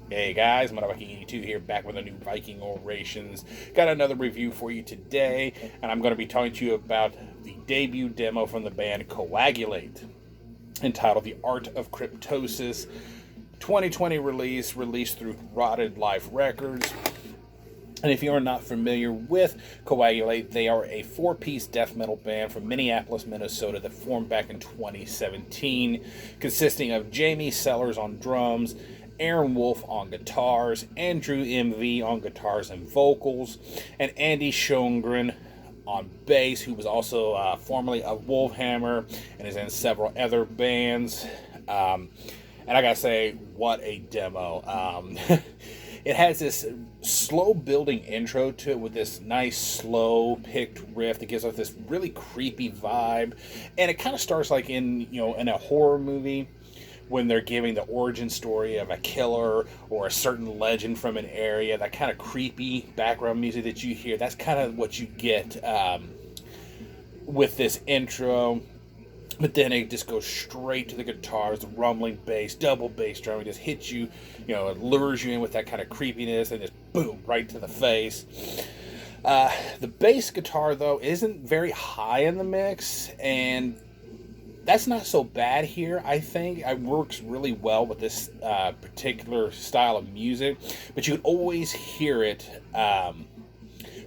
Hey guys, Viking 82 here, back with a new Viking Orations. Got another review for you today, and I'm going to be talking to you about the debut demo from the band Coagulate, entitled The Art of Cryptosis. 2020 released through Rotted Life Records. And if you are not familiar with Coagulate, they are a four-piece death metal band from Minneapolis, Minnesota that formed back in 2017, consisting of Jamie Sellers on drums, Aaron Wolf on guitars, Andrew MV on guitars and vocals, and Andy Schongren on bass, who was also formerly of Wolfhammer and is in several other bands. And I gotta say, what a demo. It has this slow building intro to it with this nice slow picked riff that gives us this really creepy vibe, and it kind of starts like in a horror movie when they're giving the origin story of a killer or a certain legend from an area. That kind of creepy background music that you hear, that's kind of what you get with this intro. But then it just goes straight to the guitars, the rumbling bass, double bass drum. It just hits you, it lures you in with that kind of creepiness and just boom, right to the face. The bass guitar, though, isn't very high in the mix, and that's not so bad here, I think. It works really well with this particular style of music, but you can always hear it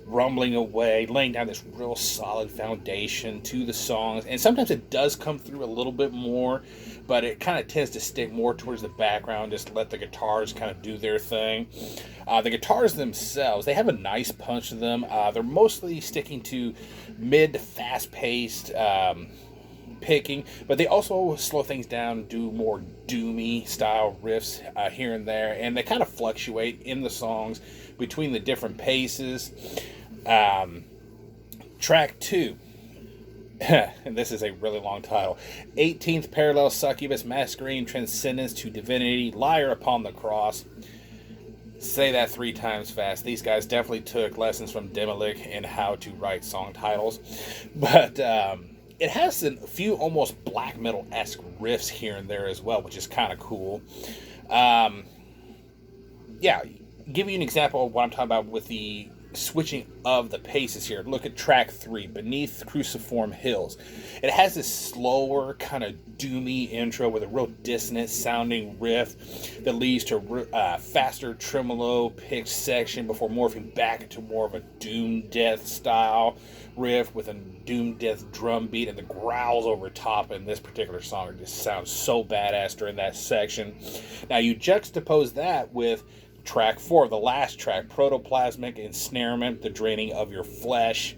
rumbling away, laying down this real solid foundation to the songs. And sometimes it does come through a little bit more, but it kind of tends to stick more towards the background, just let the guitars kind of do their thing. The guitars themselves, they have a nice punch to them. They're mostly sticking to mid to fast-paced picking, but they also slow things down, do more doomy style riffs here and there, and they kind of fluctuate in the songs between the different paces. Track 2, and this is a really long title: 18th Parallel Succubus Masquerading Transcendence to Divinity, Liar Upon the Cross. Say that 3 times fast. These guys definitely took lessons from Demilich in how to write song titles, but it has a few almost black metal-esque riffs here and there as well, which is kind of cool. Give you an example of what I'm talking about with the switching of the paces here. Look at track 3, Beneath Cruciform Hills. It has this slower, kind of doomy intro with a real dissonant sounding riff that leads to faster tremolo picked section before morphing back into more of a doom death style riff with a doom death drum beat, and the growls over top in this particular song just sounds so badass during that section. Now you juxtapose that with track 4, the last track, Protoplasmic Ensnarement, the Draining of Your Flesh,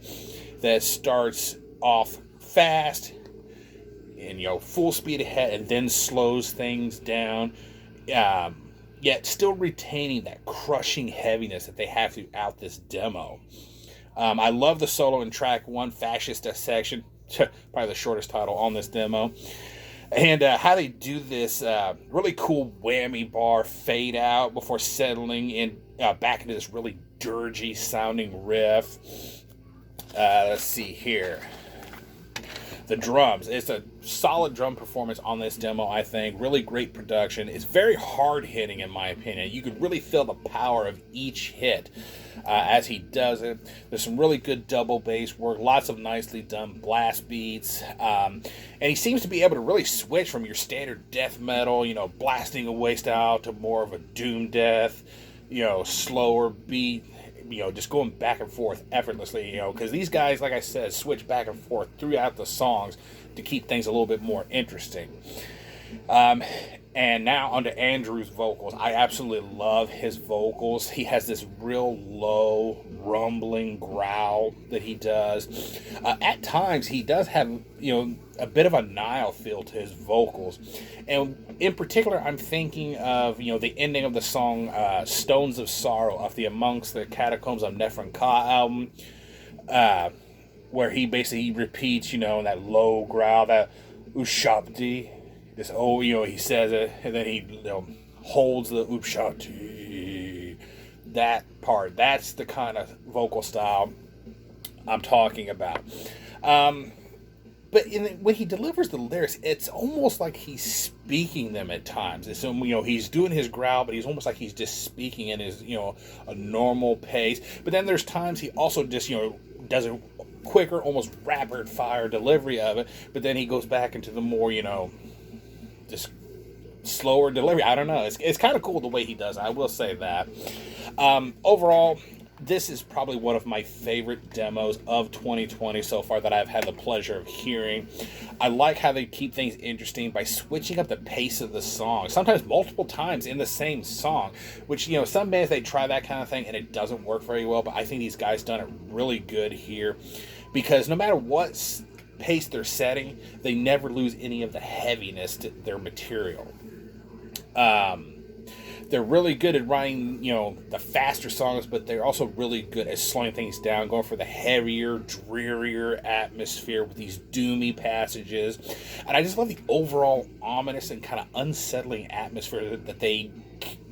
that starts off fast and full speed ahead and then slows things down, yet still retaining that crushing heaviness that they have throughout this demo. I love the solo in track 1, Fascist Dissection, probably the shortest title on this demo. And how they do this really cool whammy bar fade out before settling in back into this really dirgy sounding riff. Let's see here. The drums. It's a solid drum performance on this demo, I think. Really great production. It's very hard hitting, in my opinion. You could really feel the power of each hit as he does it. There's some really good double bass work, lots of nicely done blast beats, and he seems to be able to really switch from your standard death metal, blasting away style, to more of a doom death, slower beat, just going back and forth effortlessly, because these guys, like I said, switch back and forth throughout the songs to keep things a little bit more interesting. And now onto Andrew's vocals. I absolutely love his vocals. He has this real low, rumbling growl that he does. At times, he does have, a bit of a Nile feel to his vocals. And in particular, I'm thinking of, the ending of the song Stones of Sorrow off the Amongst the Catacombs of Nephron Ka album, where he basically repeats, in that low growl, that Ushabti. This he says it, and then he holds the Upshati. That part, that's the kind of vocal style I'm talking about. but when he delivers the lyrics, it's almost like he's speaking them at times. And so, he's doing his growl, but he's almost like he's just speaking in his, a normal pace. But then there's times he also just, does a quicker, almost rapid fire delivery of it. But then he goes back into the more, just slower delivery. I don't know. It's kind of cool the way he does it. I will say that. Overall, this is probably one of my favorite demos of 2020 so far that I've had the pleasure of hearing. I like how they keep things interesting by switching up the pace of the song, sometimes multiple times in the same song, which, some bands, they try that kind of thing and it doesn't work very well, but I think these guys done it really good here, because no matter what pace they're setting, they never lose any of the heaviness to their material. They're really good at writing, the faster songs, but they're also really good at slowing things down, going for the heavier, drearier atmosphere with these doomy passages. And I just love the overall ominous and kind of unsettling atmosphere that they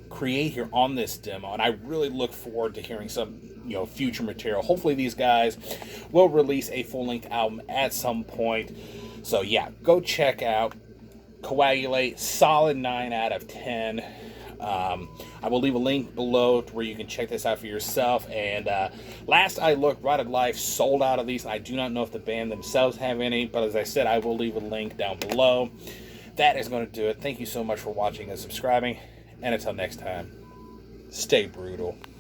create here on this demo. And I really look forward to hearing some, future material. Hopefully these guys will release a full-length album at some point. So yeah, go check out Coagulate. Solid 9 out of 10. I will leave a link below to where you can check this out for yourself. And last I looked, Rotted Life sold out of these. I do not know if the band themselves have any, but as I said, I will leave a link down below. That is going to do it. Thank you so much for watching and subscribing. And until next time, stay brutal.